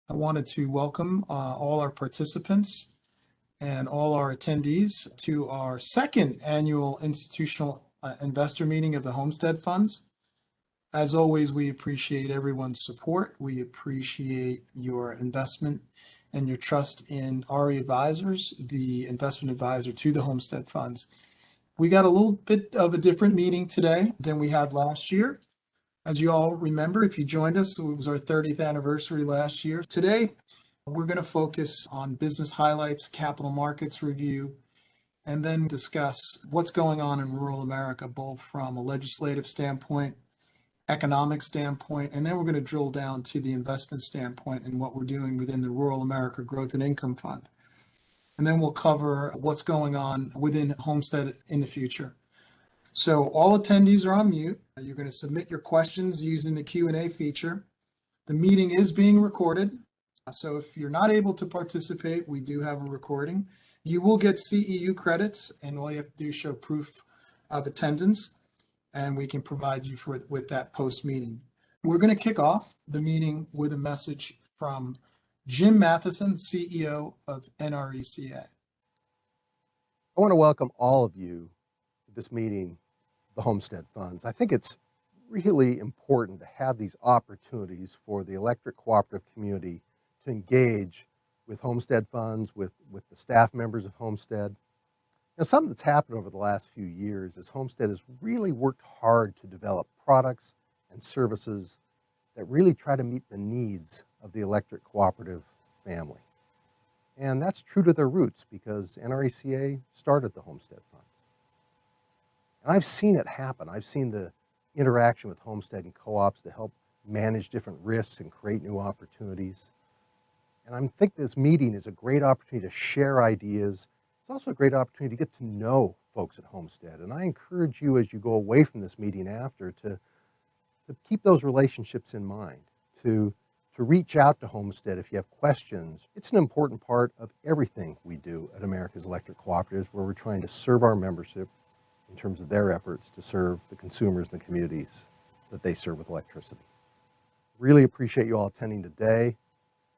I wanted to welcome all our participants and all our attendees to our second annual institutional investor meeting of the Homestead Funds. As always, we appreciate everyone's support. We appreciate your investment and your trust in RE Advisors, the investment advisor to the Homestead Funds. We got a little bit of a different meeting today than we had last year. As you all remember, if you joined us, it was our 30th anniversary last year. Today, we're going to focus on business highlights, capital markets review, and then discuss what's going on in rural America, both from a legislative standpoint, economic standpoint, and then we're going to drill down to the investment standpoint and what we're doing within the Rural America Growth and Income Fund. And then we'll cover what's going on within Homestead in the future. So all attendees are on mute. You're going to submit your questions using the Q&A feature. The meeting is being recorded. So if you're not able to participate, we do have a recording. You will get CEU credits, and all you have to do is show proof of attendance, and we can provide you with that post-meeting. We're going to kick off the meeting with a message from Jim Matheson, CEO of NRECA. I want to welcome all of you to this meeting, the Homestead Funds. I think it's really important to have these opportunities for the electric cooperative community to engage with Homestead Funds, with the staff members of Homestead. Now, something that's happened over the last few years is Homestead has really worked hard to develop products and services that really try to meet the needs of the electric cooperative family. And that's true to their roots because NRECA started the Homestead Funds. And I've seen it happen. I've seen the interaction with Homestead and co-ops to help manage different risks and create new opportunities. And I think this meeting is a great opportunity to share ideas. It's also a great opportunity to get to know folks at Homestead. And I encourage you as you go away from this meeting after to keep those relationships in mind, to reach out to Homestead if you have questions. It's an important part of everything we do at America's Electric Cooperatives, where we're trying to serve our membership in terms of their efforts to serve the consumers and the communities that they serve with electricity. Really appreciate you all attending today.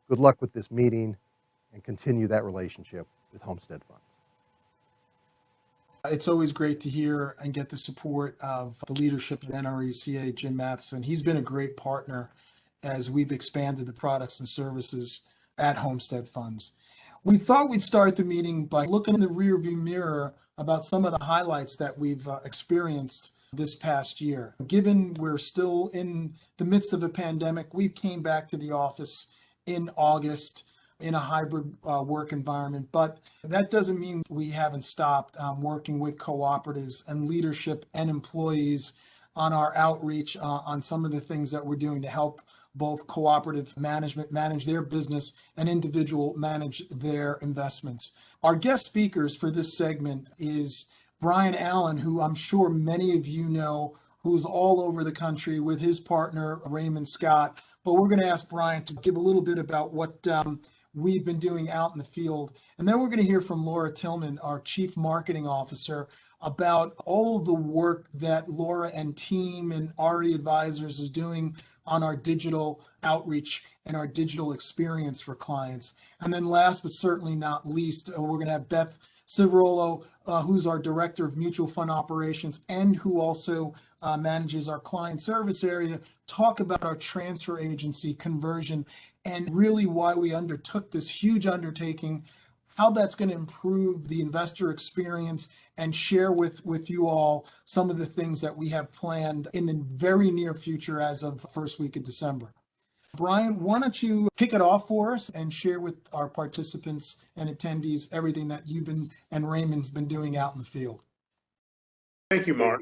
Good luck with this meeting and continue that relationship with Homestead Funds. It's always great to hear and get the support of the leadership at NRECA, Jim Matheson. He's been a great partner as we've expanded the products and services at Homestead Funds. We thought we'd start the meeting by looking in the rearview mirror about some of the highlights that we've experienced this past year. Given we're still in the midst of a pandemic, we came back to the office in August in a hybrid work environment, but that doesn't mean we haven't stopped working with cooperatives and leadership and employees on our outreach on some of the things that we're doing to help both cooperative management manage their business and individual manage their investments. Our guest speakers for this segment is Brian Allen, who I'm sure many of you know, who's all over the country with his partner, Raymond Scott. But we're going to ask Brian to give a little bit about what we've been doing out in the field. And then we're going to hear from Laura Tillman, our Chief Marketing Officer, about all of the work that Laura and team and RE Advisors is doing on our digital outreach and our digital experience for clients. And then last but certainly not least, we're going to have Beth Civarolo, who's our Director of Mutual Fund Operations and who also manages our client service area, talk about our transfer agency conversion and really why we undertook this huge undertaking, how that's going to improve the investor experience, and share with you all some of the things that we have planned in the very near future as of the first week of December. Brian, why don't you kick it off for us and share with our participants and attendees everything that you've been and Raymond's been doing out in the field. Thank you, Mark.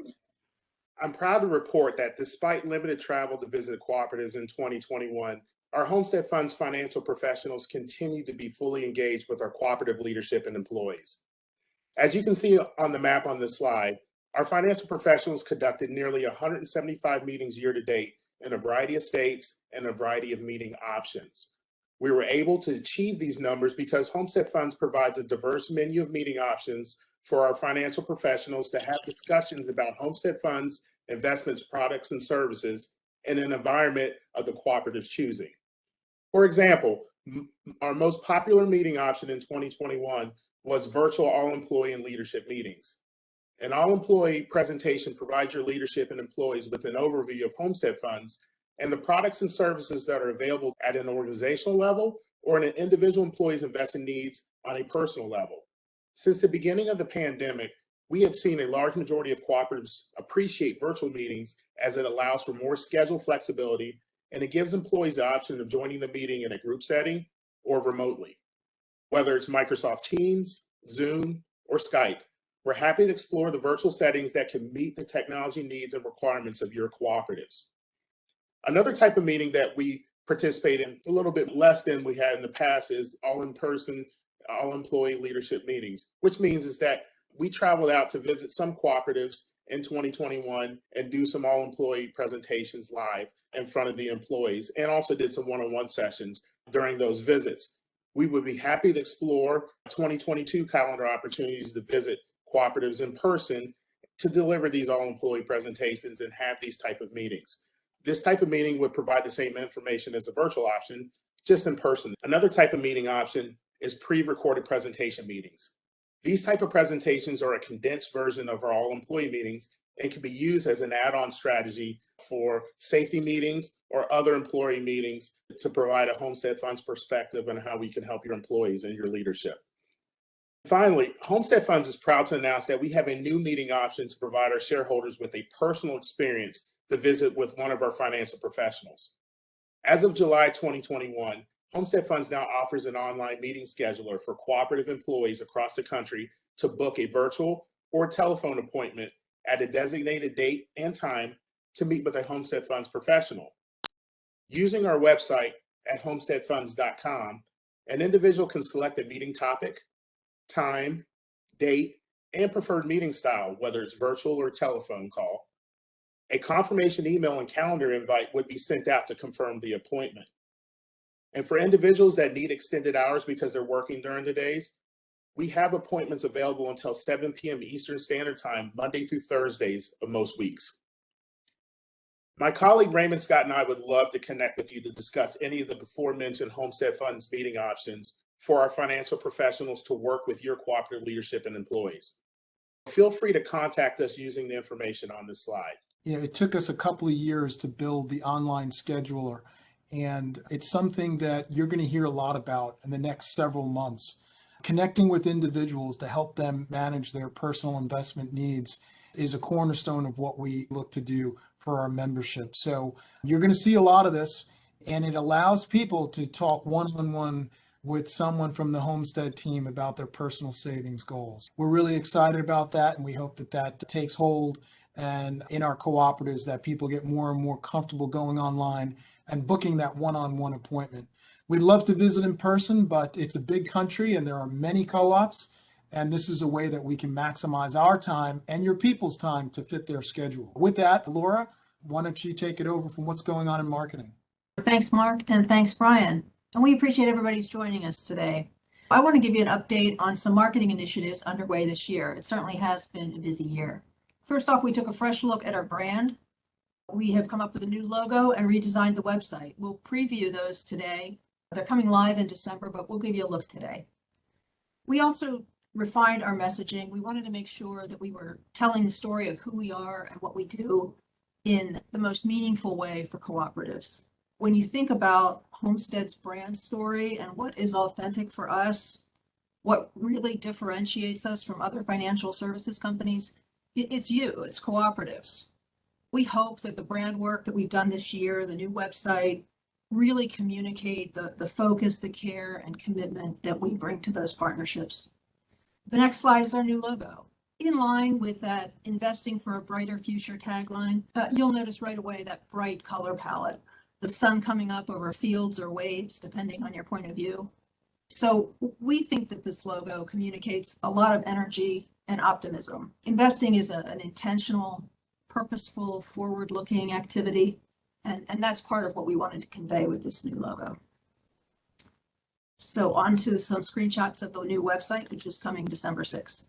I'm proud to report that despite limited travel to visit cooperatives in 2021, our Homestead Funds financial professionals continue to be fully engaged with our cooperative leadership and employees. As you can see on the map on this slide, our financial professionals conducted nearly 175 meetings year to date in a variety of states and a variety of meeting options. We were able to achieve these numbers because Homestead Funds provides a diverse menu of meeting options for our financial professionals to have discussions about Homestead Funds, investments, products, and services in an environment of the cooperative's choosing. For example, Our most popular meeting option in 2021 was virtual all-employee and leadership meetings. An all-employee presentation provides your leadership and employees with an overview of Homestead Funds and the products and services that are available at an organizational level or in an individual employee's investing needs on a personal level. Since the beginning of the pandemic, we have seen a large majority of cooperatives appreciate virtual meetings as it allows for more schedule flexibility and it gives employees the option of joining the meeting in a group setting or remotely. Whether it's Microsoft Teams, Zoom, or Skype, we're happy to explore the virtual settings that can meet the technology needs and requirements of your cooperatives. Another type of meeting that we participate in a little bit less than we had in the past is all-in-person, all-employee leadership meetings, which means is that we traveled out to visit some cooperatives in 2021 and do some all-employee presentations live in front of the employees, and also did some one-on-one sessions during those visits. We would be happy to explore 2022 calendar opportunities to visit cooperatives in person to deliver these all-employee presentations and have these type of meetings. This type of meeting would provide the same information as a virtual option, just in person. Another type of meeting option is pre-recorded presentation meetings. These type of presentations are a condensed version of our all-employee meetings and can be used as an add-on strategy for safety meetings or other employee meetings to provide a Homestead Funds perspective on how we can help your employees and your leadership. Finally, Homestead Funds is proud to announce that we have a new meeting option to provide our shareholders with a personal experience to visit with one of our financial professionals. As of July 2021, Homestead Funds now offers an online meeting scheduler for cooperative employees across the country to book a virtual or telephone appointment at a designated date and time to meet with a Homestead Funds professional. Using our website at homesteadfunds.com, an individual can select a meeting topic, time, date, and preferred meeting style, whether it's virtual or telephone call. A confirmation email and calendar invite would be sent out to confirm the appointment. And for individuals that need extended hours because they're working during the days, we have appointments available until 7 p.m. Eastern Standard Time, Monday through Thursdays of most weeks. My colleague Raymond Scott and I would love to connect with you to discuss any of the before-mentioned Homestead Funds meeting options for our financial professionals to work with your cooperative leadership and employees. Feel free to contact us using the information on this slide. Yeah, it took us a couple of years to build the online scheduler, and it's something that you're going to hear a lot about in the next several months. Connecting with individuals to help them manage their personal investment needs is a cornerstone of what we look to do for our membership. So you're going to see a lot of this, and it allows people to talk one-on-one with someone from the Homestead team about their personal savings goals. We're really excited about that, and we hope that that takes hold and in our cooperatives that people get more and more comfortable going online and booking that one-on-one appointment. We'd love to visit in person, but it's a big country and there are many co-ops, and this is a way that we can maximize our time and your people's time to fit their schedule. With that, Laura, why don't you take it over from what's going on in marketing? Thanks, Mark, and thanks, Brian. And we appreciate everybody's joining us today. I want to give you an update on some marketing initiatives underway this year. It certainly has been a busy year. First off, we took a fresh look at our brand. We have come up with a new logo and redesigned the website. We'll preview those today. They're coming live in December, but we'll give you a look today. We also refined our messaging. We wanted to make sure that we were telling the story of who we are and what we do in the most meaningful way for cooperatives. When you think about Homestead's brand story and what is authentic for us, what really differentiates us from other financial services companies, it's cooperatives. We hope that the brand work that we've done this year, the new website, really communicate the focus, the care, and commitment that we bring to those partnerships. The next slide is our new logo. In line with that investing for a brighter future tagline, you'll notice right away that bright color palette, the sun coming up over fields or waves, depending on your point of view. So we think that this logo communicates a lot of energy and optimism. Investing is an intentional, purposeful, forward-looking activity, and that's part of what we wanted to convey with this new logo. So on to some screenshots of the new website, which is coming December 6th.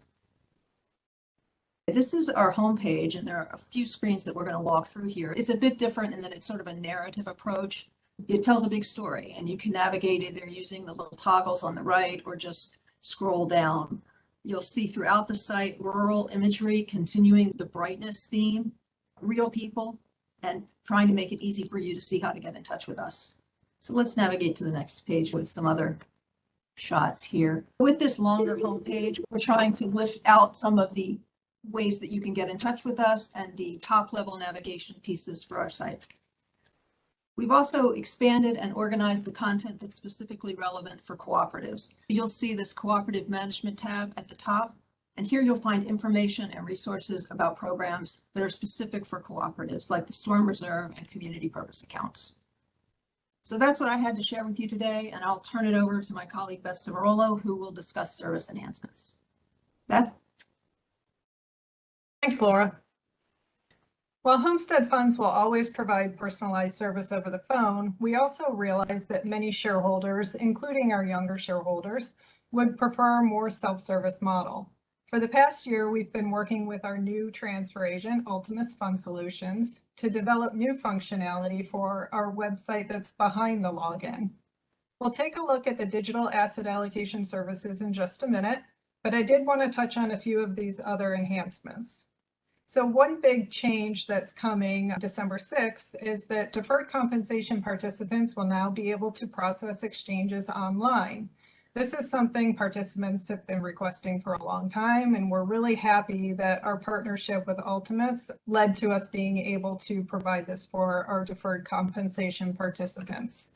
This is our homepage, and there are a few screens that we're going to walk through here. It's a bit different in that it's sort of a narrative approach. It tells a big story, and you can navigate either using the little toggles on the right or just scroll down. You'll see throughout the site rural imagery, continuing the brightness theme, real people, and trying to make it easy for you to see how to get in touch with us. So let's navigate to the next page with some other shots here. With this longer homepage, we're trying to lift out some of the ways that you can get in touch with us and the top level navigation pieces for our site. We've also expanded and organized the content that's specifically relevant for cooperatives. You'll see this cooperative management tab at the top, and here you'll find information and resources about programs that are specific for cooperatives, like the Storm Reserve and community purpose accounts. So that's what I had to share with you today, and I'll turn it over to my colleague Beth Civarolo, who will discuss service enhancements. Beth? Thanks, Laura. While Homestead Funds will always provide personalized service over the phone, we also realize that many shareholders, including our younger shareholders, would prefer a more self-service model. For the past year, we've been working with our new transfer agent, Optimism Fund Solutions, to develop new functionality for our website that's behind the login. We'll take a look at the digital asset allocation services in just a minute, but I did want to touch on a few of these other enhancements. So one big change that's coming December 6th is that deferred compensation participants will now be able to process exchanges online. This is something participants have been requesting for a long time, and we're really happy that our partnership with Optimism led to us being able to provide this for our deferred compensation participants.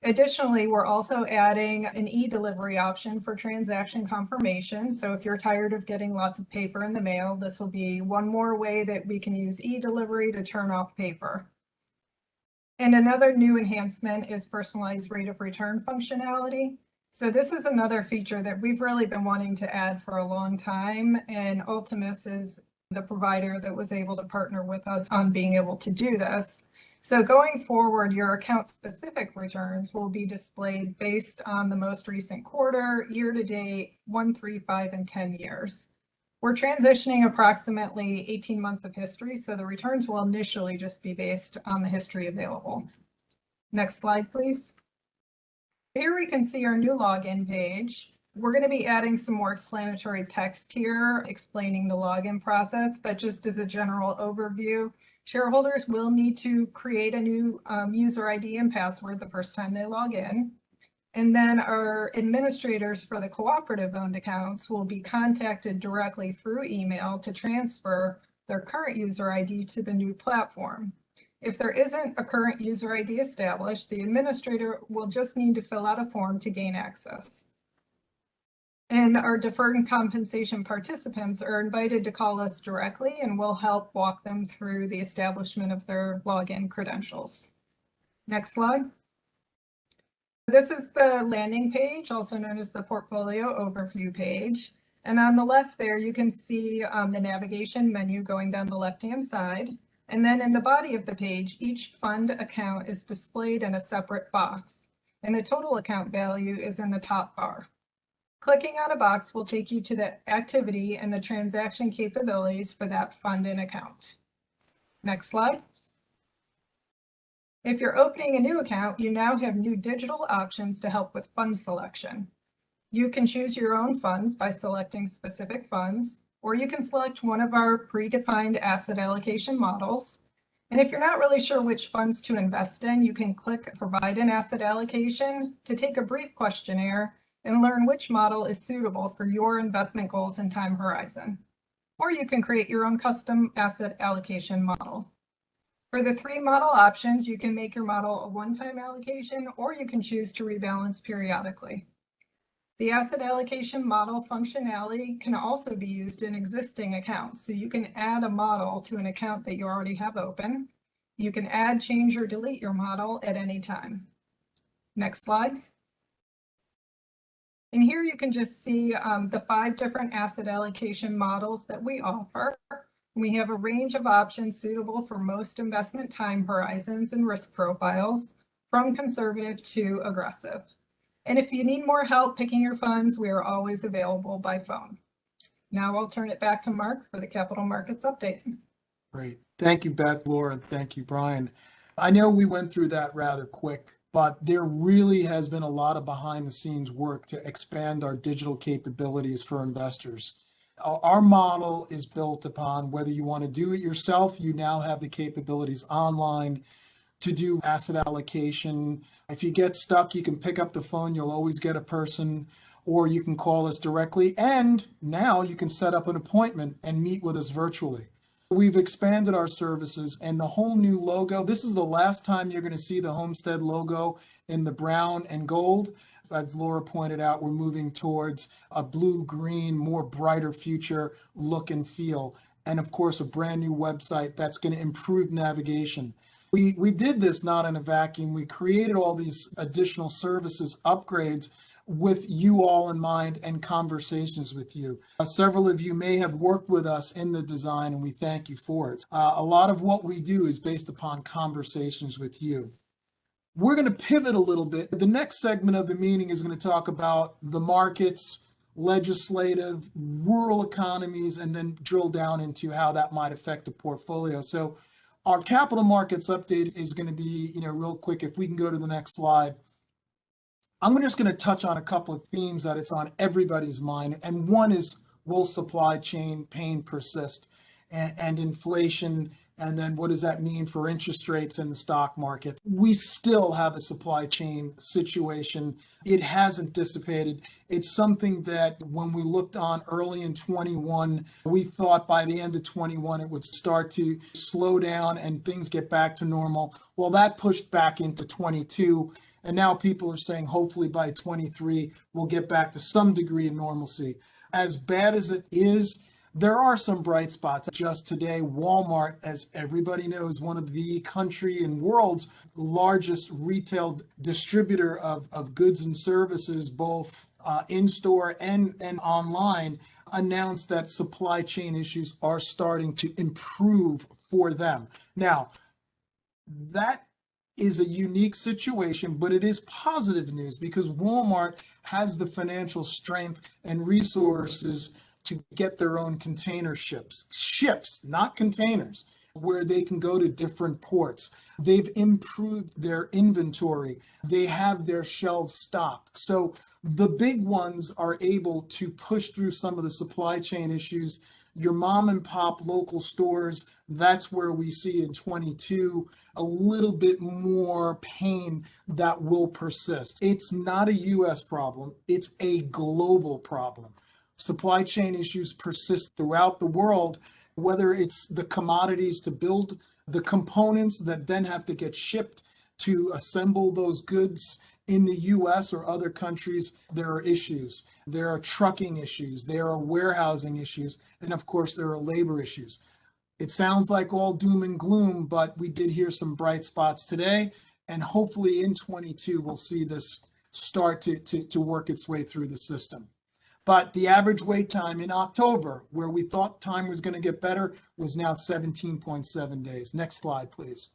Additionally, we're also adding an e-delivery option for transaction confirmation. So if you're tired of getting lots of paper in the mail, this will be one more way that we can use e-delivery to turn off paper. And another new enhancement is personalized rate of return functionality. So this is another feature that we've really been wanting to add for a long time, and Optimism is the provider that was able to partner with us on being able to do this. So going forward, your account-specific returns will be displayed based on the most recent quarter, year-to-date, 1, 3, 5, and 10 years. We're transitioning approximately 18 months of history, so the returns will initially just be based on the history available. Next slide, please. Here we can see our new login page. We're going to be adding some more explanatory text here explaining the login process, but just as a general overview, shareholders will need to create a new user ID and password the first time they log in. And then our administrators for the cooperative-owned accounts will be contacted directly through email to transfer their current user ID to the new platform. If there isn't a current user ID established, the administrator will just need to fill out a form to gain access. And our deferred compensation participants are invited to call us directly, and we'll help walk them through the establishment of their login credentials. Next slide. This is the landing page, also known as the portfolio overview page. And on the left there, you can see the navigation menu going down the left-hand side. And then in the body of the page, each fund account is displayed in a separate box, and the total account value is in the top bar. Clicking on a box will take you to the activity and the transaction capabilities for that fund and account. Next slide. If you're opening a new account, you now have new digital options to help with fund selection. You can choose your own funds by selecting specific funds, or you can select one of our predefined asset allocation models. And if you're not really sure which funds to invest in, you can click Provide an Asset Allocation to take a brief questionnaire and learn which model is suitable for your investment goals and time horizon. Or you can create your own custom asset allocation model. For the 3 model options, you can make your model a one-time allocation, or you can choose to rebalance periodically. The asset allocation model functionality can also be used in existing accounts. So you can add a model to an account that you already have open. You can add, change, or delete your model at any time. Next slide. And here you can just see the 5 different asset allocation models that we offer. We have a range of options suitable for most investment time horizons and risk profiles, from conservative to aggressive. And if you need more help picking your funds, we are always available by phone. Now I'll turn it back to Mark for the capital markets update. Great. Thank you, Beth, Laura, and thank you, Brian. I know we went through that rather quick, but there really has been a lot of behind the scenes work to expand our digital capabilities for investors. Our model is built upon whether you want to do it yourself, you now have the capabilities online to do asset allocation. If you get stuck, you can pick up the phone, you'll always get a person, or you can call us directly. And now you can set up an appointment and meet with us virtually. We've expanded our services and the whole new logo. This is the last time you're going to see the Homestead logo in the brown and gold. As Laura pointed out, we're moving towards a blue-green, more brighter future look and feel. And of course, a brand new website that's going to improve navigation. We did this not in a vacuum. We created all these additional services, upgrades, with you all in mind and conversations with you. Several of you may have worked with us in the design, and we thank you for it. A lot of what we do is based upon conversations with you. We're going to pivot a little bit. The next segment of the meeting is going to talk about the markets, legislative, rural economies, and then drill down into how that might affect the portfolio. So our capital markets update is going to be, real quick. If we can go to the next slide. I'm just going to touch on a couple of themes that it's on everybody's mind. And one is, will supply chain pain persist, and inflation? And then what does that mean for interest rates in the stock market? We still have a supply chain situation. It hasn't dissipated. It's something that when we looked on early in 21, we thought by the end of 21, it would start to slow down and things get back to normal. Well, that pushed back into 22. And now people are saying hopefully by 23, we'll get back to some degree of normalcy. As bad as it is, there are some bright spots. Just today, Walmart, as everybody knows, one of the country and world's largest retail distributor of goods and services, both in-store and online, announced that supply chain issues are starting to improve for them. Now, that is a unique situation, but it is positive news because Walmart has the financial strength and resources to get their own container ships, not containers, where they can go to different ports. They've improved their inventory. They have their shelves stocked. So the big ones are able to push through some of the supply chain issues. Your mom and pop local stores, that's where we see in 22 a little bit more pain that will persist. It's not a US problem, it's a global problem. Supply chain issues persist throughout the world, whether it's the commodities to build the components that then have to get shipped to assemble those goods in the US or other countries. There are issues. There are trucking issues. There are warehousing issues. And of course, there are labor issues. It sounds like all doom and gloom, but we did hear some bright spots today. And hopefully in 22, we'll see this start to work its way through the system. But the average wait time in October, where we thought time was going to get better, was now 17.7 days. Next slide, please.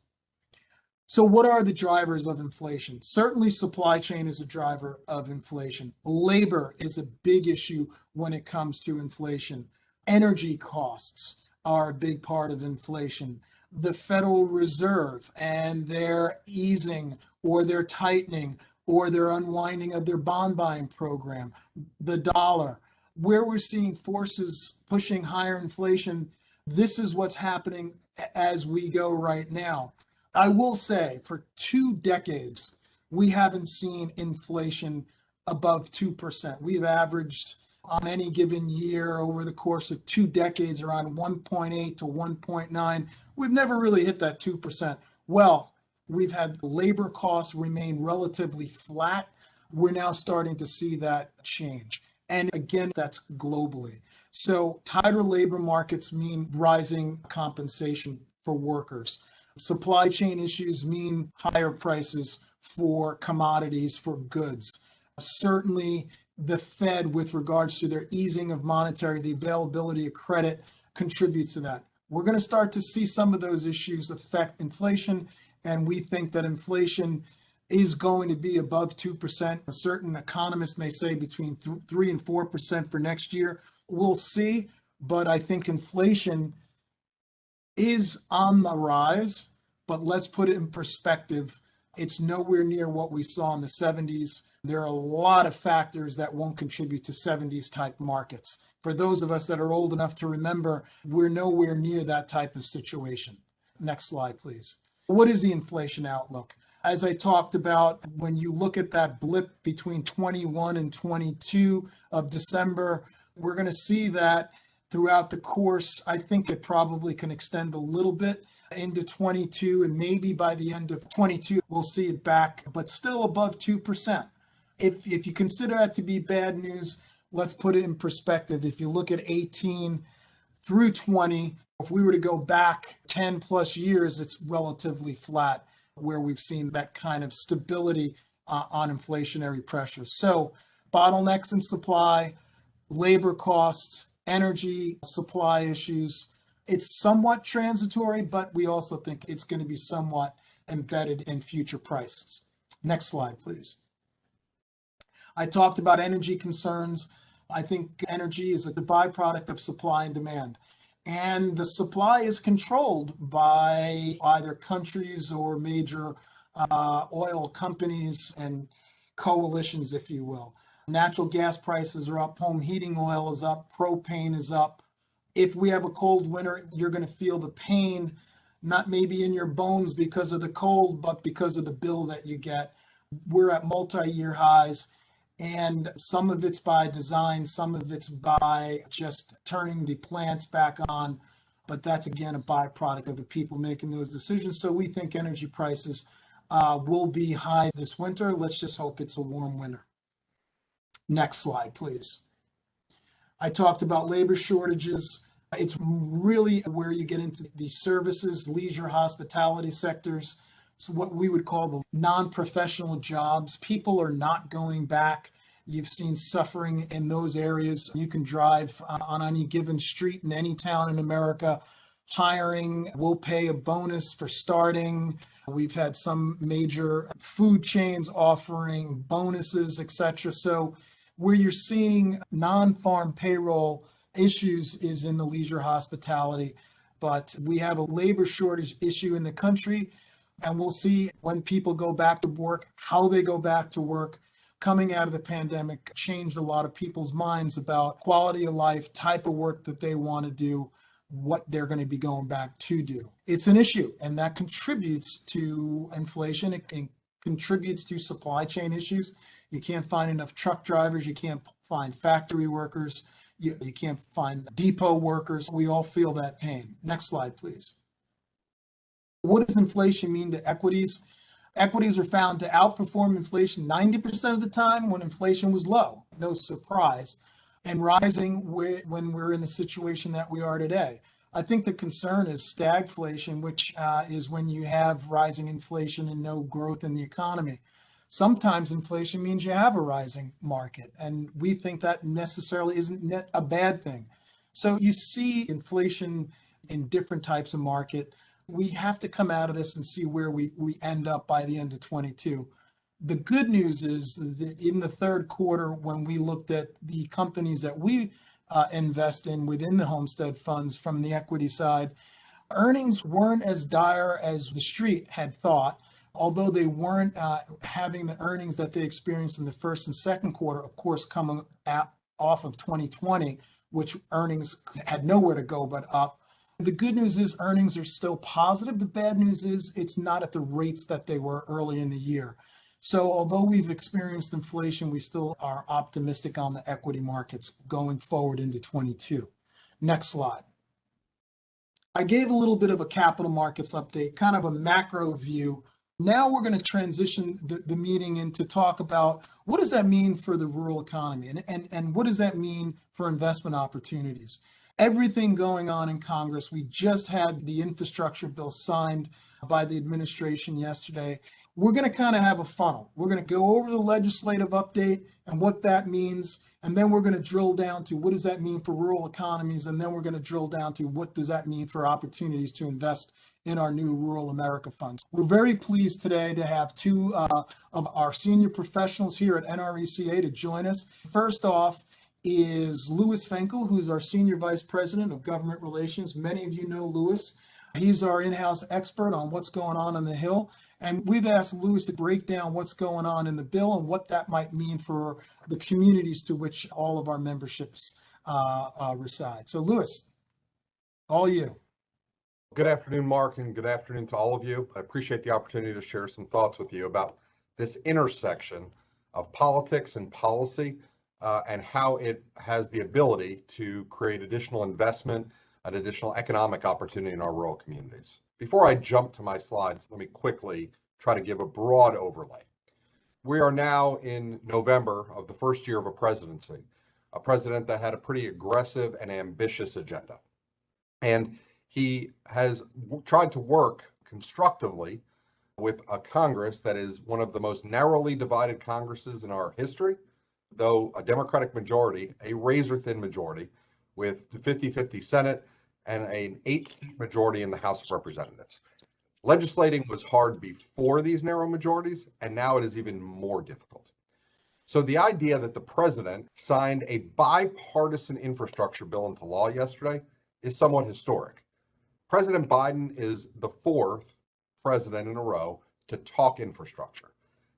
So what are the drivers of inflation? Certainly supply chain is a driver of inflation. Labor is a big issue when it comes to inflation. Energy costs are a big part of inflation. The Federal Reserve and their easing or their tightening or their unwinding of their bond buying program, the dollar, where we're seeing forces pushing higher inflation. This is what's happening as we go right now. I will say for 2 decades, we haven't seen inflation above 2%. We've averaged on any given year over the course of 2 decades around 1.8 to 1.9. We've never really hit that 2%. Well, we've had labor costs remain relatively flat. We're now starting to see that change. And again, that's globally. So tighter labor markets mean rising compensation for workers. Supply chain issues mean higher prices for commodities, for goods. Certainly, the Fed, with regards to their easing of monetary, the availability of credit, contributes to that. We're going to start to see some of those issues affect inflation, and we think that inflation is going to be above 2%. Certain economists may say between 3 and 4% for next year. We'll see, but I think inflation is on the rise, but let's put it in perspective. It's nowhere near what we saw in the 70s. There are a lot of factors that won't contribute to 70s type markets. For those of us that are old enough to remember, we're nowhere near that type of situation. Next slide, please. What is the inflation outlook? As I talked about, when you look at that blip between 21 and 22 of December, we're going to see that throughout the course. I think it probably can extend a little bit into 22, and maybe by the end of 22, we'll see it back, but still above 2%. If you consider that to be bad news, let's put it in perspective. If you look at 18 through 20, if we were to go back 10 plus years, it's relatively flat, where we've seen that kind of stability on inflationary pressures. So bottlenecks in supply, labor costs, energy supply issues, it's somewhat transitory, but we also think it's going to be somewhat embedded in future prices. Next slide, please. I talked about energy concerns. I think energy is a byproduct of supply and demand. And the supply is controlled by either countries or major oil companies and coalitions, if you will. Natural gas prices are up, home heating oil is up, propane is up. If we have a cold winter, you're going to feel the pain, not maybe in your bones because of the cold, but because of the bill that you get. We're at multi-year highs. And some of it's by design, some of it's by just turning the plants back on. But that's, again, a byproduct of the people making those decisions. So we think energy prices will be high this winter. Let's just hope it's a warm winter. Next slide, please. I talked about labor shortages. It's really where you get into the services, leisure, hospitality sectors. So what we would call the non-professional jobs. People are not going back. You've seen suffering in those areas. You can drive on any given street in any town in America. Hiring will pay a bonus for starting. We've had some major food chains offering bonuses, etc. So where you're seeing non-farm payroll issues is in the leisure hospitality. But we have a labor shortage issue in the country. And we'll see when people go back to work, how they go back to work. Coming out of the pandemic changed a lot of people's minds about quality of life, type of work that they want to do, what they're going to be going back to do. It's an issue, and that contributes to inflation. It contributes to supply chain issues. You can't find enough truck drivers. You can't find factory workers. You can't find depot workers. We all feel that pain. Next slide, please. What does inflation mean to equities? Equities are found to outperform inflation 90% of the time when inflation was low, no surprise, and rising when we're in the situation that we are today. I think the concern is stagflation, which is when you have rising inflation and no growth in the economy. Sometimes inflation means you have a rising market, and we think that necessarily isn't a bad thing. So you see inflation in different types of market. We have to come out of this and see where we end up by the end of 22. The good news is that in the third quarter, when we looked at the companies that we invest in within the Homestead funds from the equity side, earnings weren't as dire as the street had thought, although they weren't having the earnings that they experienced in the first and second quarter, of course, coming off of 2020, which earnings had nowhere to go but up. The good news is earnings are still positive. The bad news is it's not at the rates that they were early in the year. So although we've experienced inflation, we still are optimistic on the equity markets going forward into 22. Next slide. I gave a little bit of a capital markets update, kind of a macro view. Now we're going to transition the meeting into talk about what does that mean for the rural economy and what does that mean for investment opportunities. Everything going on in Congress. We just had the infrastructure bill signed by the administration yesterday. We're going to kind of have a funnel. We're going to go over the legislative update and what that means, and then we're going to drill down to what does that mean for rural economies, and then we're going to drill down to what does that mean for opportunities to invest in our new Rural America funds. We're very pleased today to have two of our senior professionals here at NRECA to join us. First off is Louis Finkel, who's our Senior Vice President of Government Relations. Many of you know Louis. He's our in-house expert on what's going on the Hill. And we've asked Lewis to break down what's going on in the bill and what that might mean for the communities to which all of our memberships reside. So Lewis, all you. Good afternoon, Mark, and good afternoon to all of you. I appreciate the opportunity to share some thoughts with you about this intersection of politics and policy and how it has the ability to create additional investment and additional economic opportunity in our rural communities. Before I jump to my slides, let me quickly try to give a broad overlay. We are now in November of the first year of a presidency, a president that had a pretty aggressive and ambitious agenda. And he has tried to work constructively with a Congress that is one of the most narrowly divided Congresses in our history, though a Democratic majority, a razor-thin majority, with the 50-50 Senate and an 8-seat majority in the House of Representatives. Legislating was hard before these narrow majorities, and now it is even more difficult. So the idea that the president signed a bipartisan infrastructure bill into law yesterday is somewhat historic. President Biden is the 4th president in a row to talk infrastructure,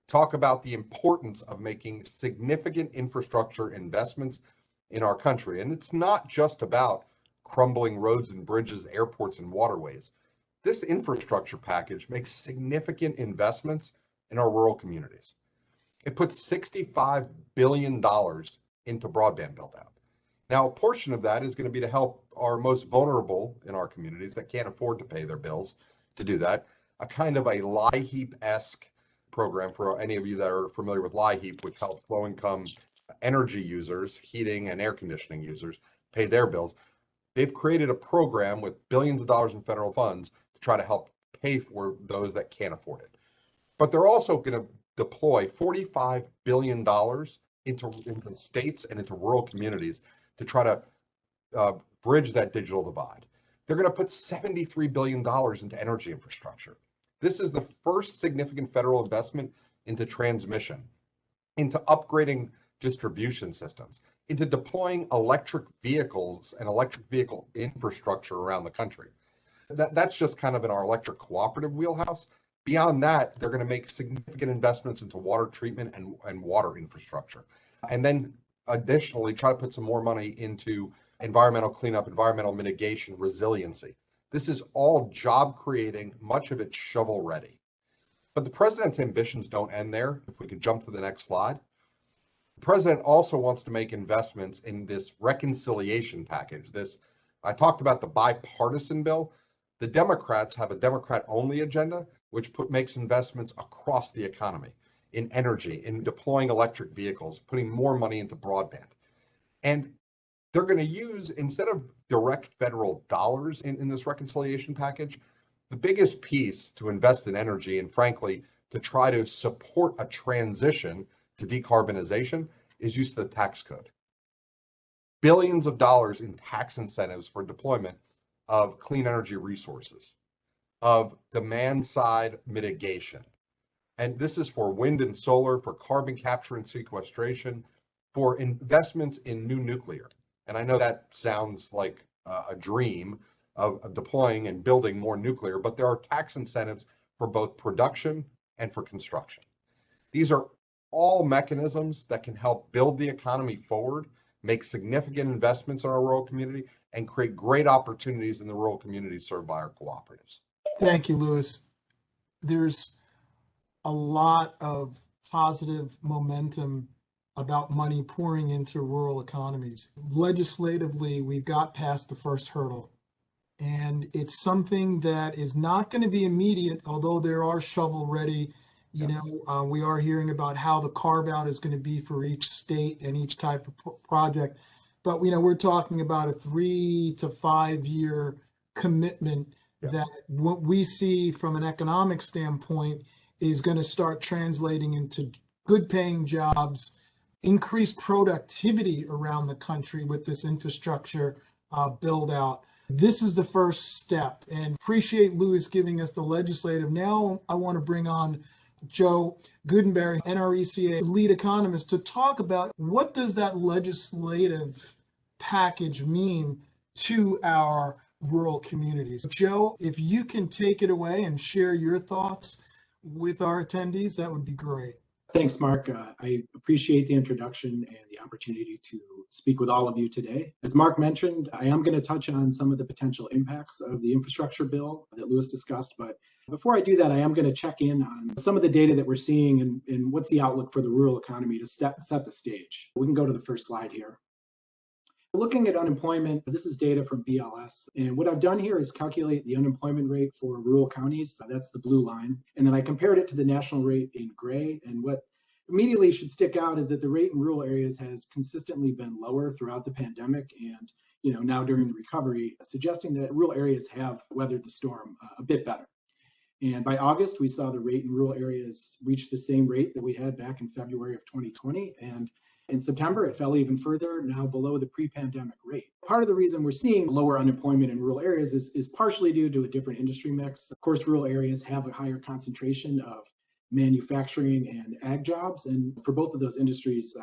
talk about the importance of making significant infrastructure investments in our country. And it's not just about crumbling roads and bridges, airports and waterways. This infrastructure package makes significant investments in our rural communities. It puts $65 billion into broadband build-out. Now, a portion of that is going to be to help our most vulnerable in our communities that can't afford to pay their bills to do that. A kind of a LIHEAP-esque program for any of you that are familiar with LIHEAP, which helps low-income energy users, heating and air conditioning users, pay their bills. They've created a program with billions of dollars in federal funds to try to help pay for those that can't afford it. But they're also going to deploy $45 billion into states and into rural communities to try to bridge that digital divide. They're going to put $73 billion into energy infrastructure. This is the first significant federal investment into transmission, into upgrading distribution systems, into deploying electric vehicles and electric vehicle infrastructure around the country. That's just kind of in our electric cooperative wheelhouse. Beyond that, they're going to make significant investments into water treatment and water infrastructure. And then additionally, try to put some more money into environmental cleanup, environmental mitigation, resiliency. This is all job creating, much of it shovel ready. But the president's ambitions don't end there. If we could jump to the next slide. The president also wants to make investments in this reconciliation package. I talked about the bipartisan bill. The Democrats have a Democrat-only agenda, which makes investments across the economy, in energy, in deploying electric vehicles, putting more money into broadband. And they're going to use, instead of direct federal dollars in this reconciliation package, the biggest piece to invest in energy and frankly, to try to support a transition to decarbonization is use of the tax code. Billions of dollars in tax incentives for deployment of clean energy resources, of demand side mitigation. And this is for wind and solar, for carbon capture and sequestration, for investments in new nuclear. And I know that sounds like a dream of deploying and building more nuclear, but there are tax incentives for both production and for construction. These are all mechanisms that can help build the economy forward, make significant investments in our rural community, and create great opportunities in the rural communities served by our cooperatives. Thank you, Lewis. There's a lot of positive momentum about money pouring into rural economies. Legislatively, we've got past the first hurdle. And it's something that is not going to be immediate, although there are shovel-ready. We are hearing about how the carve-out is going to be for each state and each type of project. But, we're talking about a 3 to 5 year commitment that what we see from an economic standpoint is going to start translating into good paying jobs, increased productivity around the country with this infrastructure build out. This is the first step, and appreciate Lewis giving us the legislative. Now I want to bring on Joe Goodenberry, NRECA lead economist, to talk about what does that legislative package mean to our rural communities. Joe, if you can take it away and share your thoughts with our attendees, that would be great. Thanks, Mark. I appreciate the introduction and the opportunity to speak with all of you today. As Mark mentioned, I am going to touch on some of the potential impacts of the infrastructure bill that Lewis discussed. But before I do that, I am going to check in on some of the data that we're seeing and what's the outlook for the rural economy to set the stage. We can go to the first slide here. Looking at unemployment, this is data from BLS. And what I've done here is calculate the unemployment rate for rural counties. That's the blue line. And then I compared it to the national rate in gray. And what immediately should stick out is that the rate in rural areas has consistently been lower throughout the pandemic and now during the recovery, suggesting that rural areas have weathered the storm a bit better. And by August, we saw the rate in rural areas reach the same rate that we had back in February of 2020. And in September, it fell even further, now below the pre-pandemic rate. Part of the reason we're seeing lower unemployment in rural areas is partially due to a different industry mix. Of course, rural areas have a higher concentration of manufacturing and ag jobs. And for both of those industries,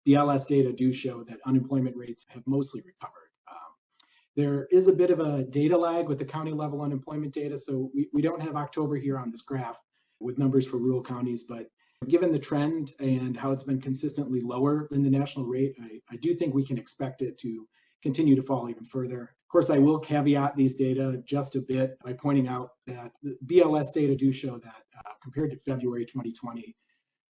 the LS data do show that unemployment rates have mostly recovered. There is a bit of a data lag with the county level unemployment data. So we don't have October here on this graph with numbers for rural counties, but given the trend and how it's been consistently lower than the national rate, I do think we can expect it to continue to fall even further. Of course, I will caveat these data just a bit by pointing out that the BLS data do show that compared to February 2020,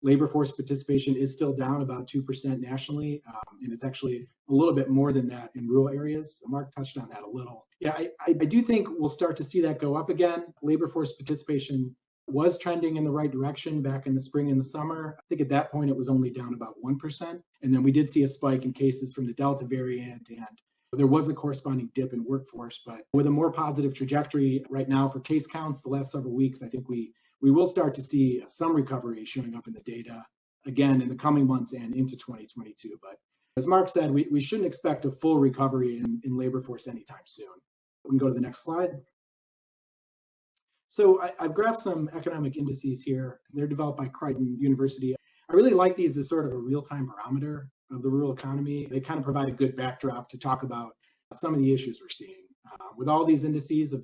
labor force participation is still down about 2% nationally, and it's actually a little bit more than that in rural areas. Mark touched on that a little. Yeah, I do think we'll start to see that go up again. Labor force participation was trending in the right direction back in the spring and the summer. I think at that point it was only down about 1%. And then we did see a spike in cases from the Delta variant, and there was a corresponding dip in workforce. But with a more positive trajectory right now for case counts the last several weeks, I think we will start to see some recovery showing up in the data again in the coming months and into 2022. But as Mark said, we shouldn't expect a full recovery in labor force anytime soon. We can go to the next slide. So I've graphed some economic indices here. They're developed by Creighton University. I really like these as sort of a real-time barometer of the rural economy. They kind of provide a good backdrop to talk about some of the issues we're seeing. With all these indices, a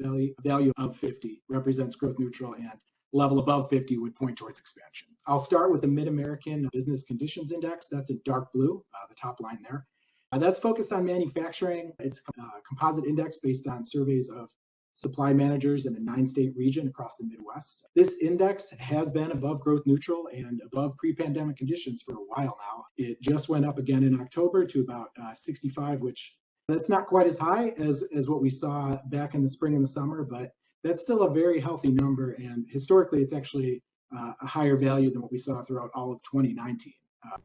value of 50 represents growth neutral, and level above 50 would point towards expansion. I'll start with the Mid-American Business Conditions Index. That's in dark blue, the top line there. That's focused on manufacturing. It's a composite index based on surveys of supply managers in a 9-state region across the Midwest. This index has been above growth neutral and above pre-pandemic conditions for a while now. It just went up again in October to about 65, which that's not quite as high as what we saw back in the spring and the summer, but that's still a very healthy number. And historically, it's actually a higher value than what we saw throughout all of 2019.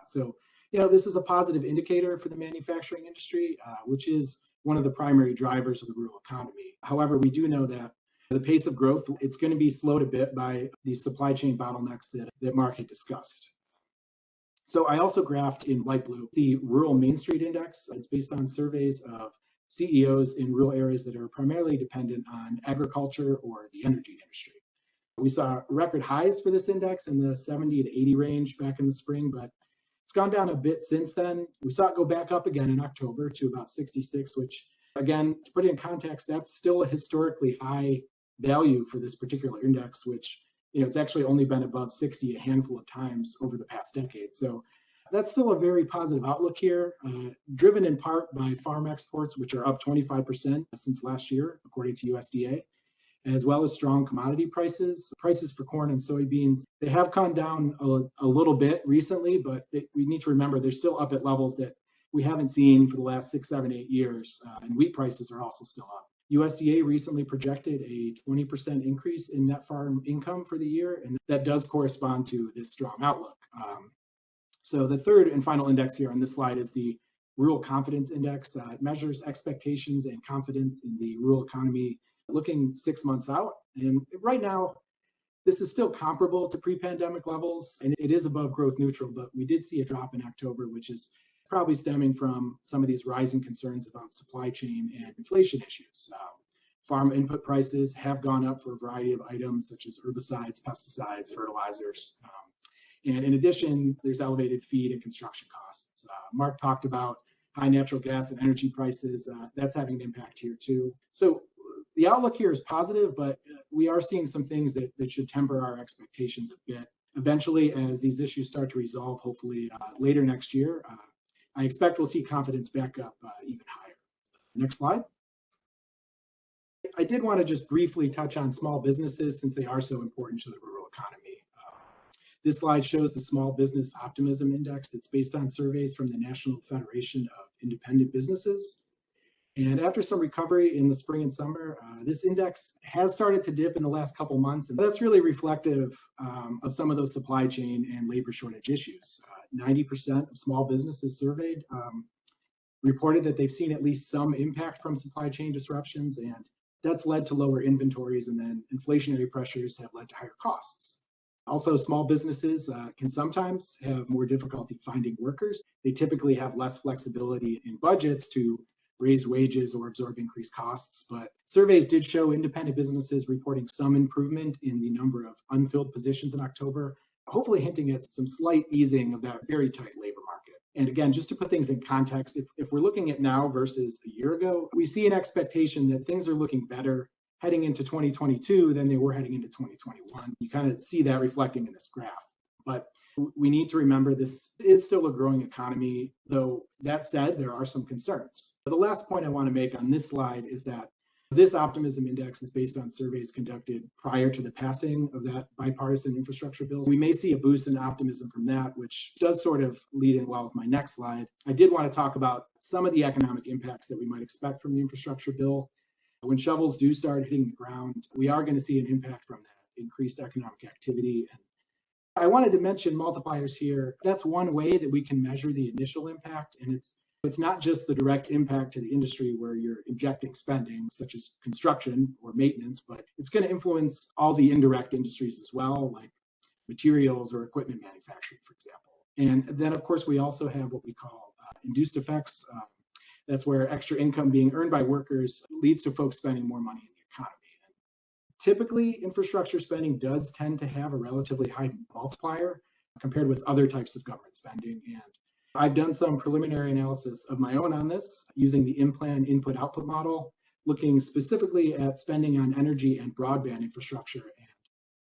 So, this is a positive indicator for the manufacturing industry, which is one of the primary drivers of the rural economy. However, we do know that the pace of growth, it's going to be slowed a bit by these supply chain bottlenecks that Mark had discussed. So I also graphed in light blue the Rural Main Street Index. It's based on surveys of CEOs in rural areas that are primarily dependent on agriculture or the energy industry. We saw record highs for this index in the 70 to 80 range back in the spring, but it's gone down a bit since then. We saw it go back up again in October to about 66, which, again, to put it in context, that's still a historically high value for this particular index, which, it's actually only been above 60 a handful of times over the past decade. So that's still a very positive outlook here, driven in part by farm exports, which are up 25% since last year, according to USDA, as well as strong commodity prices. Prices for corn and soybeans, they have come down a little bit recently, but we need to remember they're still up at levels that we haven't seen for the last 6, 7, 8 years. And wheat prices are also still up. USDA recently projected a 20% increase in net farm income for the year, and that does correspond to this strong outlook. So the third and final index here on this slide is the Rural Confidence Index. It measures expectations and confidence in the rural economy looking 6 months out. And right now, this is still comparable to pre-pandemic levels, and it is above growth neutral, but we did see a drop in October, which is probably stemming from some of these rising concerns about supply chain and inflation issues. Farm input prices have gone up for a variety of items such as herbicides, pesticides, fertilizers. And in addition, there's elevated feed and construction costs. Mark talked about high natural gas and energy prices. That's having an impact here too. So The outlook here is positive, but we are seeing some things that should temper our expectations a bit. Eventually, as these issues start to resolve, hopefully later next year, I expect we'll see confidence back up even higher. Next slide. I did want to just briefly touch on small businesses since they are so important to the rural economy. This slide shows the Small Business Optimism Index. It's based on surveys from the National Federation of Independent Businesses. And after some recovery in the spring and summer, this index has started to dip in the last couple months. And that's really reflective of some of those supply chain and labor shortage issues. 90% of small businesses surveyed reported that they've seen at least some impact from supply chain disruptions. And that's led to lower inventories, and then inflationary pressures have led to higher costs. Also, small businesses can sometimes have more difficulty finding workers. They typically have less flexibility in budgets to raise wages or absorb increased costs. But surveys did show independent businesses reporting some improvement in the number of unfilled positions in October, hopefully hinting at some slight easing of that very tight labor market. And again, just to put things in context, if we're looking at now versus a year ago, we see an expectation that things are looking better heading into 2022 than they were heading into 2021. You kind of see that reflecting in this graph. But we need to remember this is still a growing economy, though that said, there are some concerns. But the last point I want to make on this slide is that this optimism index is based on surveys conducted prior to the passing of that bipartisan infrastructure bill. We may see a boost in optimism from that, which does sort of lead in well with my next slide. I did want to talk about some of the economic impacts that we might expect from the infrastructure bill. When shovels do start hitting the ground, we are going to see an impact from that increased economic activity. And I wanted to mention multipliers here. That's one way that we can measure the initial impact, and it's not just the direct impact to the industry where you're injecting spending, such as construction or maintenance, but it's going to influence all the indirect industries as well, like materials or equipment manufacturing, for example. And then, of course, we also have what we call induced effects. That's where extra income being earned by workers leads to folks spending more money in the economy. And typically, infrastructure spending does tend to have a relatively high multiplier compared with other types of government spending. And I've done some preliminary analysis of my own on this using the in-plan input-output model, looking specifically at spending on energy and broadband infrastructure. And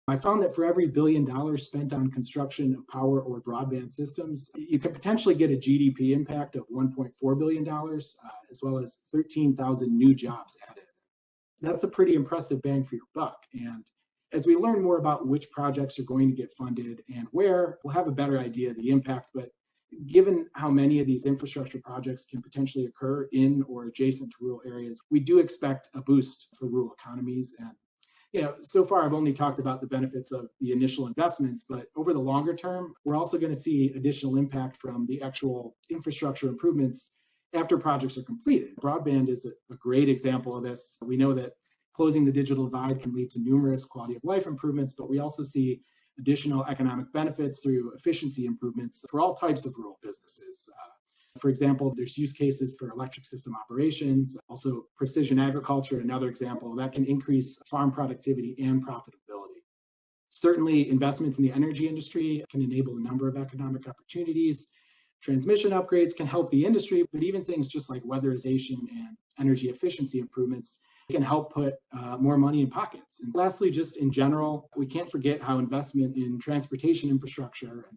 I found that for every $1 billion spent on construction of power or broadband systems, you could potentially get a GDP impact of $1.4 billion, as well as 13,000 new jobs added. That's a pretty impressive bang for your buck. And as we learn more about which projects are going to get funded and where, we'll have a better idea of the impact. But given how many of these infrastructure projects can potentially occur in or adjacent to rural areas, we do expect a boost for rural economies. And so far I've only talked about the benefits of the initial investments, but over the longer term, we're also going to see additional impact from the actual infrastructure improvements after projects are completed. Broadband is a great example of this. We know that closing the digital divide can lead to numerous quality of life improvements, but we also see additional economic benefits through efficiency improvements for all types of rural businesses. For example, there's use cases for electric system operations, also precision agriculture, another example that can increase farm productivity and profitability. Certainly, investments in the energy industry can enable a number of economic opportunities. Transmission upgrades can help the industry, but even things just like weatherization and energy efficiency improvements can help put more money in pockets. And lastly, just in general, we can't forget how investment in transportation infrastructure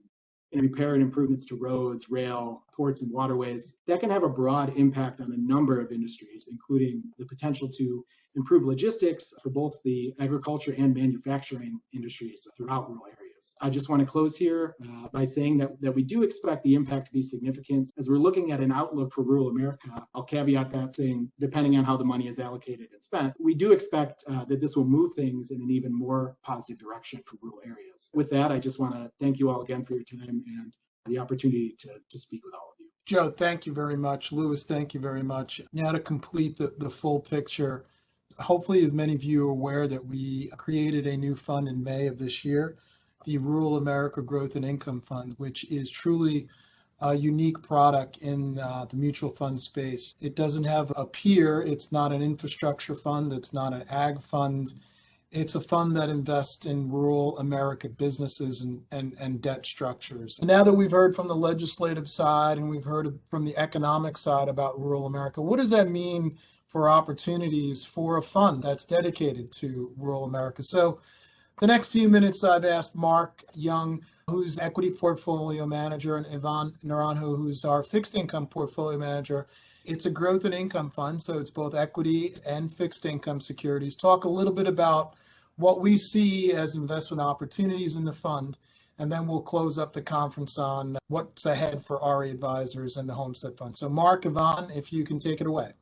and repair and improvements to roads, rail, ports, and waterways, that can have a broad impact on a number of industries, including the potential to improve logistics for both the agriculture and manufacturing industries throughout rural areas. I just want to close here by saying that we do expect the impact to be significant. As we're looking at an outlook for rural America, I'll caveat that saying, depending on how the money is allocated and spent, we do expect that this will move things in an even more positive direction for rural areas. With that, I just want to thank you all again for your time and the opportunity to speak with all of you. Joe, thank you very much. Lewis, thank you very much. Now to complete the full picture, hopefully as many of you are aware that we created a new fund in May of this year, the Rural America Growth and Income Fund, which is truly a unique product in the mutual fund space. It doesn't have a peer. It's not an infrastructure fund. It's not an ag fund. It's a fund that invests in rural America businesses and debt structures. Now that we've heard from the legislative side and we've heard from the economic side about rural America, what does that mean for opportunities for a fund that's dedicated to rural America. So the next few minutes, I've asked Mark Young, who's equity portfolio manager, and Ivan Naranjo, who's our fixed income portfolio manager. It's a growth and income fund, so it's both equity and fixed income securities. Talk a little bit about what we see as investment opportunities in the fund, and then we'll close up the conference on what's ahead for RE Advisors and the Homestead Fund. So Mark, Ivan, if you can take it away.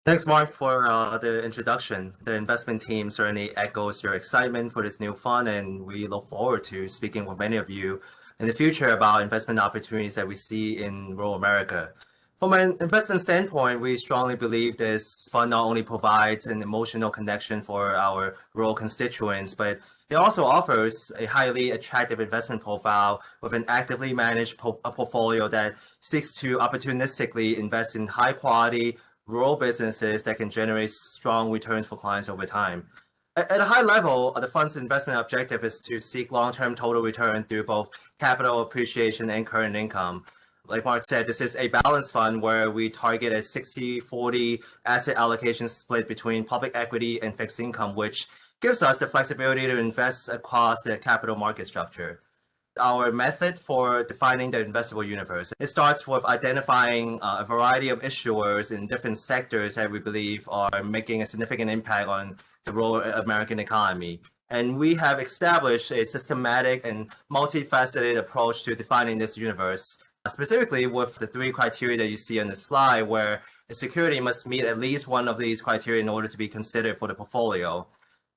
Thanks, Mark, for the introduction. The investment team certainly echoes your excitement for this new fund, and we look forward to speaking with many of you in the future about investment opportunities that we see in rural America. From an investment standpoint, we strongly believe this fund not only provides an emotional connection for our rural constituents, but it also offers a highly attractive investment profile with an actively managed portfolio that seeks to opportunistically invest in high quality rural businesses that can generate strong returns for clients over time. At a high level, the fund's investment objective is to seek long-term total return through both capital appreciation and current income. Like Mark said, this is a balanced fund where we target a 60-40 asset allocation split between public equity and fixed income, which gives us the flexibility to invest across the capital market structure. Our method for defining the investable universe, it starts with identifying a variety of issuers in different sectors that we believe are making a significant impact on the rural American economy. And we have established a systematic and multifaceted approach to defining this universe, specifically with the 3 criteria that you see on the slide, where a security must meet at least one of these criteria in order to be considered for the portfolio.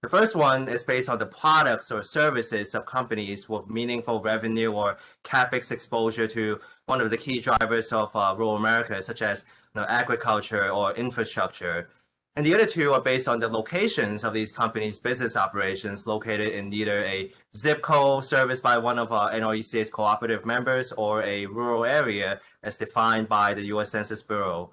The first one is based on the products or services of companies with meaningful revenue or CapEx exposure to one of the key drivers of rural America, such as agriculture or infrastructure. And the other 2 are based on the locations of these companies' business operations located in either a zip code serviced by one of our NRECA's cooperative members or a rural area as defined by the U.S. Census Bureau.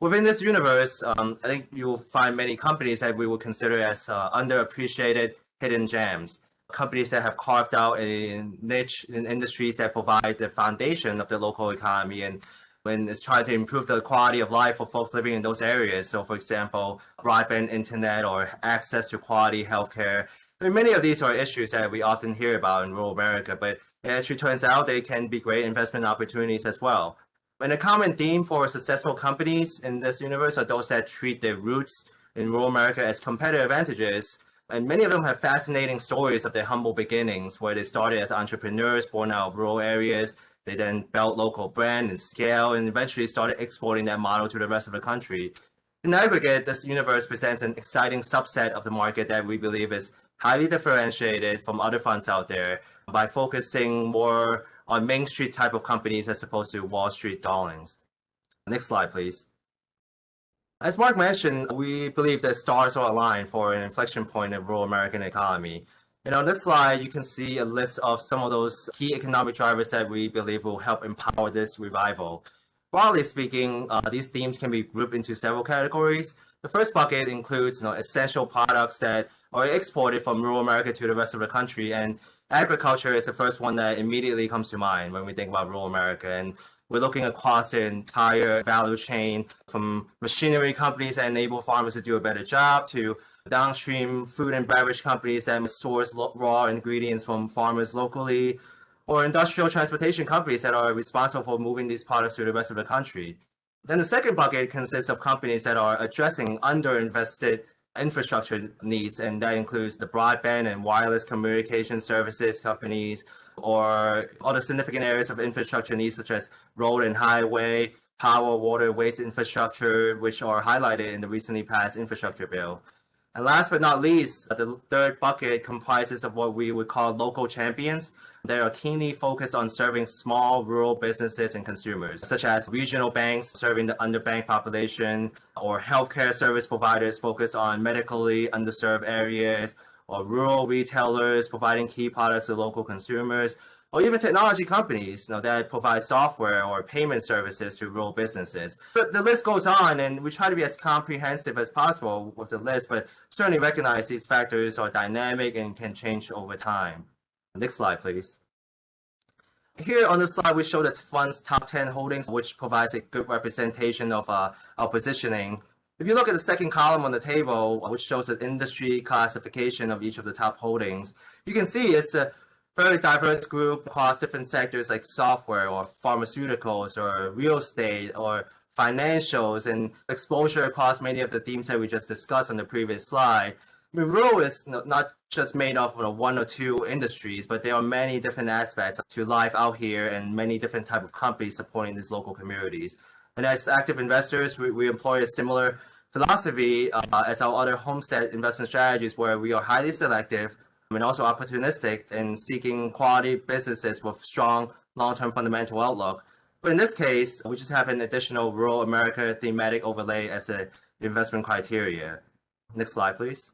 Within this universe, I think you will find many companies that we would consider as underappreciated hidden gems. Companies that have carved out a niche in industries that provide the foundation of the local economy and when it's trying to improve the quality of life for folks living in those areas. So for example, broadband internet or access to quality healthcare. I mean, many of these are issues that we often hear about in rural America, but it actually turns out they can be great investment opportunities as well. And a common theme for successful companies in this universe are those that treat their roots in rural America as competitive advantages. And many of them have fascinating stories of their humble beginnings, where they started as entrepreneurs born out of rural areas. They then built local brand and scale and eventually started exporting that model to the rest of the country. In aggregate, this universe presents an exciting subset of the market that we believe is highly differentiated from other funds out there by focusing more on Main Street type of companies as opposed to Wall Street darlings. Next slide, please. As Mark mentioned, we believe that stars are aligned for an inflection point in rural American economy. And on this slide, you can see a list of some of those key economic drivers that we believe will help empower this revival. Broadly speaking, these themes can be grouped into several categories. The first bucket includes essential products that are exported from rural America to the rest of the country, and agriculture is the first one that immediately comes to mind when we think about rural America. And we're looking across the entire value chain, from machinery companies that enable farmers to do a better job to downstream food and beverage companies that source raw ingredients from farmers locally, or industrial transportation companies that are responsible for moving these products to the rest of the country. Then the second bucket consists of companies that are addressing underinvested infrastructure needs, and that includes the broadband and wireless communication services companies, or other significant areas of infrastructure needs such as road and highway, power, water, waste infrastructure, which are highlighted in the recently passed infrastructure bill. And last but not least, the third bucket comprises of what we would call local champions. They are keenly focused on serving small rural businesses and consumers, such as regional banks serving the underbanked population, or healthcare service providers focused on medically underserved areas, or rural retailers providing key products to local consumers, or even technology companies that provide software or payment services to rural businesses. But the list goes on, and we try to be as comprehensive as possible with the list, but certainly recognize these factors are dynamic and can change over time. Next slide, please. Here on this slide, we show the fund's top 10 holdings, which provides a good representation of our positioning If you look at the second column on the table, which shows the industry classification of each of the top holdings, you can see it's a fairly diverse group across different sectors like software or pharmaceuticals or real estate or financials, and exposure across many of the themes that we just discussed on the previous slide. I mean, rural is not just made up of one or two industries, but there are many different aspects to life out here and many different type of companies supporting these local communities. And as active investors, we employ a similar philosophy as our other homestead investment strategies, where we are highly selective and also opportunistic in seeking quality businesses with strong long-term fundamental outlook. But in this case, we just have an additional rural America thematic overlay as an investment criteria. Next slide, please.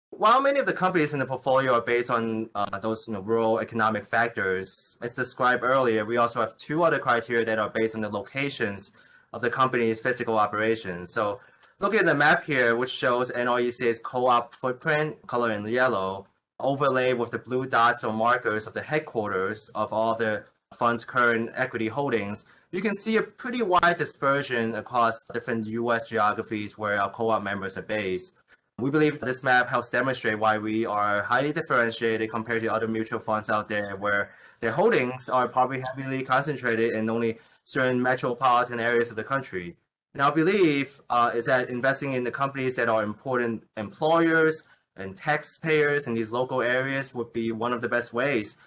While many of the companies in the portfolio are based on those rural economic factors, as described earlier, we also have two other criteria that are based on the locations of the company's physical operations. So looking at the map here, which shows NRECA's co-op footprint, color in yellow, overlay with the blue dots or markers of the headquarters of all the fund's current equity holdings, you can see a pretty wide dispersion across different U.S. geographies where our co-op members are based. We believe this map helps demonstrate why we are highly differentiated compared to other mutual funds out there, where their holdings are probably heavily concentrated in only certain metropolitan areas of the country. And our belief is that investing in the companies that are important employers and taxpayers in these local areas would be one of the best ways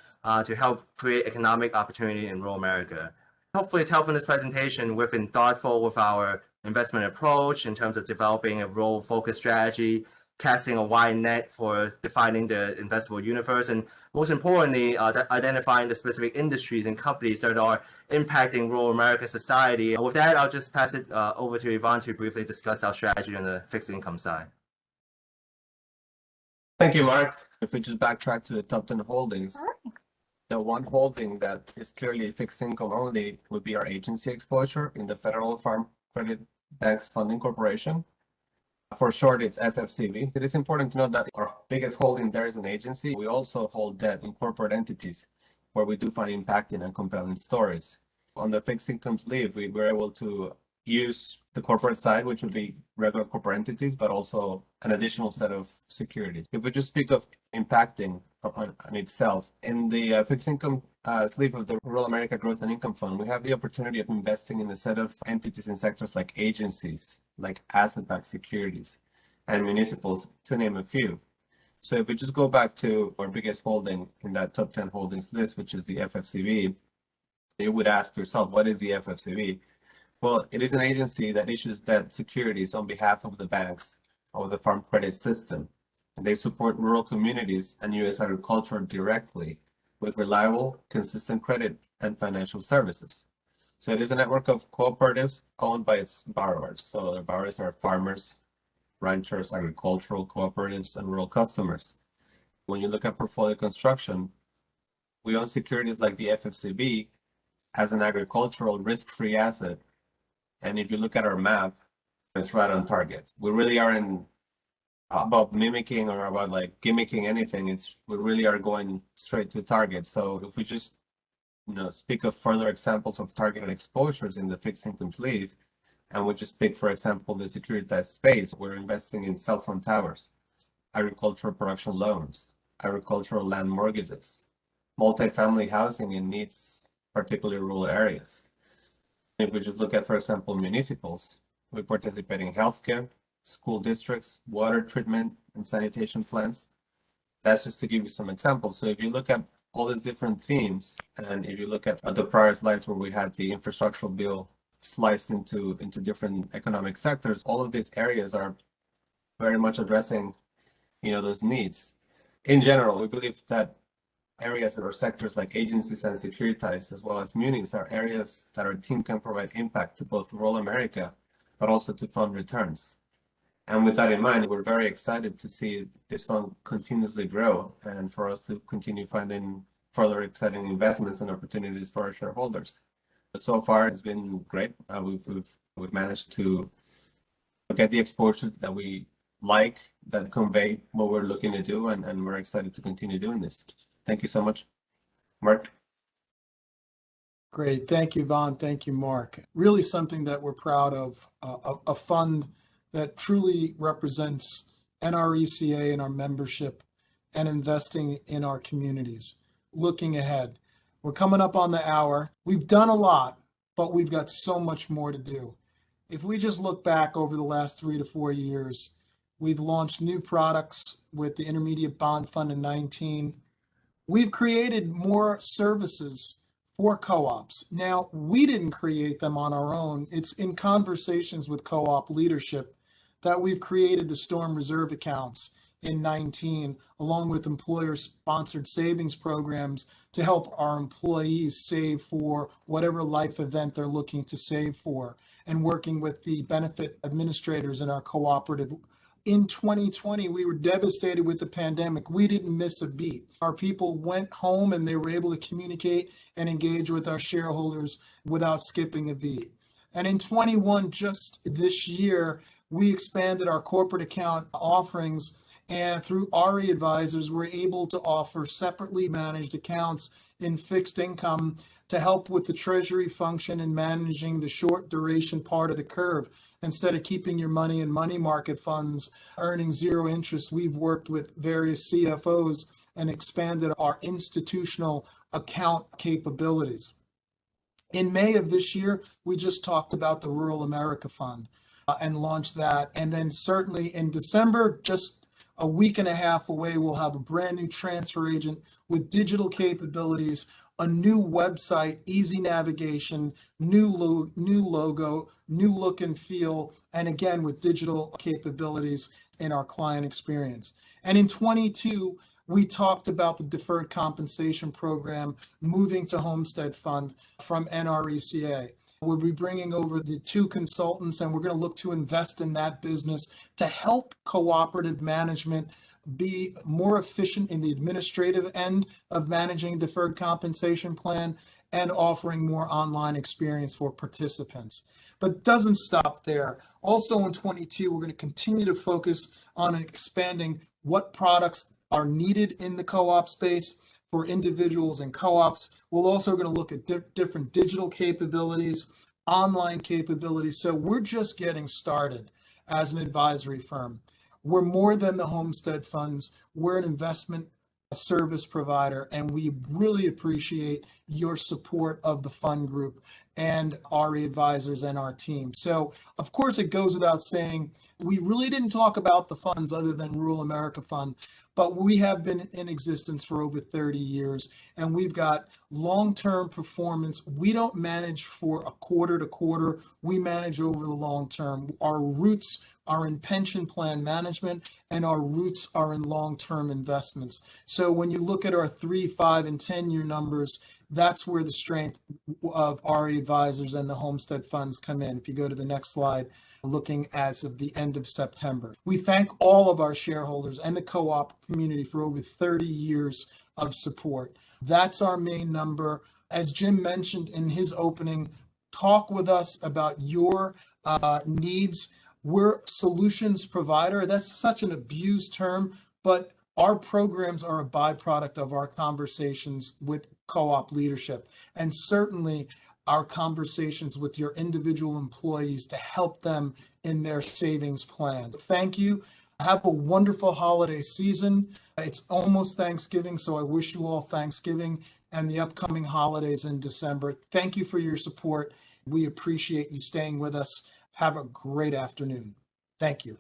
to help create economic opportunity in rural America. Hopefully, tell from this presentation, we've been thoughtful with our investment approach in terms of developing a role-focused strategy, casting a wide net for defining the investable universe, and most importantly, identifying the specific industries and companies that are impacting rural American society. And with that, I'll just pass it over to Yvonne to briefly discuss our strategy on the fixed income side. Thank you, Mark. If we just backtrack to the top 10 holdings, the one holding that is clearly fixed income only would be our agency exposure in the Federal Farm Credit Banks Funding Corporation. For short, it's FFCB. It is important to note that our biggest holding there is an agency. We also hold debt in corporate entities where we do find impacting and compelling stories. On the fixed income sleeve, we were able to use the corporate side, which would be regular corporate entities, but also an additional set of securities. If we just speak of impacting on itself, in the fixed income sleeve of the Rural America Growth and Income Fund, we have the opportunity of investing in a set of entities in sectors like agencies, like asset-backed securities, and municipals, to name a few. So if we just go back to our biggest holding in that top 10 holdings list, which is the FFCB, you would ask yourself, what is the FFCB? Well, it is an agency that issues debt securities on behalf of the banks of the farm credit system. And they support rural communities and U.S. agriculture directly with reliable, consistent credit and financial services. So it is a network of cooperatives owned by its borrowers. So the borrowers are farmers, ranchers, agricultural cooperatives, and rural customers. When you look at portfolio construction, we own securities like the FFCB as an agricultural risk-free asset. And if you look at our map, it's right on target. We really aren't about mimicking or about like gimmicking anything. We really are going straight to target. So if we just speak of further examples of targeted exposures in the fixed income sleeve, and we just pick, for example, the securitized space, we're investing in cell phone towers, agricultural production loans, agricultural land mortgages, multifamily housing in needs, particularly rural areas. If we just look at, for example, municipals, we participate in healthcare, school districts, water treatment, and sanitation plants. That's just to give you some examples. So if you look at all these different themes, and if you look at the prior slides where we had the infrastructural bill sliced into different economic sectors, all of these areas are very much addressing those needs. In general, we believe that areas or sectors like agencies and securitized, as well as munis, are areas that our team can provide impact to both rural America, but also to fund returns. And with that in mind, we're very excited to see this fund continuously grow and for us to continue finding further exciting investments and opportunities for our shareholders. But so far, it's been great. We've managed to get the exposure that we like, that convey what we're looking to do, and we're excited to continue doing this. Thank you so much. Mark? Great. Thank you, Vaughn. Thank you, Mark. Really something that we're proud of, a fund that truly represents NRECA and our membership and investing in our communities. Looking ahead, we're coming up on the hour. We've done a lot, but we've got so much more to do. If we just look back over the last 3 to 4 years, we've launched new products with the Intermediate Bond Fund in 19. We've created more services for co-ops. Now, we didn't create them on our own. It's in conversations with co-op leadership that we've created the Storm Reserve accounts in 19, along with employer-sponsored savings programs to help our employees save for whatever life event they're looking to save for, and working with the benefit administrators in our cooperative. In 2020, we were devastated with the pandemic. We didn't miss a beat. Our people went home and they were able to communicate and engage with our shareholders without skipping a beat. And in 21, just this year, we expanded our corporate account offerings, and through RE Advisors, we're able to offer separately managed accounts in fixed income to help with the treasury function and managing the short duration part of the curve. Instead of keeping your money in money market funds earning zero interest, we've worked with various CFOs and expanded our institutional account capabilities. In May of this year, we just talked about the Rural America Fund and launched that. And then certainly in December, just a week and a half away, we'll have a brand new transfer agent with digital capabilities, a new website, easy navigation, new logo, new look and feel, and again, with digital capabilities in our client experience. And in 22, we talked about the deferred compensation program moving to Homestead Fund from NRECA. We'll be bringing over the 2 consultants, and we're going to look to invest in that business to help cooperative management be more efficient in the administrative end of managing deferred compensation plan and offering more online experience for participants. But it doesn't stop there. Also in 22, we're going to continue to focus on expanding what products are needed in the co-op space for individuals and co-ops. We're also going to look at different digital capabilities, online capabilities. So we're just getting started as an advisory firm. We're more than the Homestead Funds. We're an investment service provider, and we really appreciate your support of the fund group and RE Advisors and our team. So, of course, it goes without saying, we really didn't talk about the funds other than Rural America Fund, but we have been in existence for over 30 years, and we've got long-term performance. We don't manage for a quarter to quarter. We manage over the long term. Our roots are in pension plan management, and our roots are in long-term investments. So when you look at our 3, 5, and 10-year numbers, that's where the strength of RE Advisors and the Homestead Funds come in. If you go to the next slide, looking as of the end of September. We thank all of our shareholders and the co-op community for over 30 years of support. That's our main number. As Jim mentioned in his opening, talk with us about your needs. We're solutions provider. That's such an abused term, but our programs are a byproduct of our conversations with co-op leadership, and certainly our conversations with your individual employees to help them in their savings plans. Thank you. Have a wonderful holiday season. It's almost Thanksgiving, so I wish you all Thanksgiving and the upcoming holidays in December. Thank you for your support. We appreciate you staying with us. Have a great afternoon. Thank you.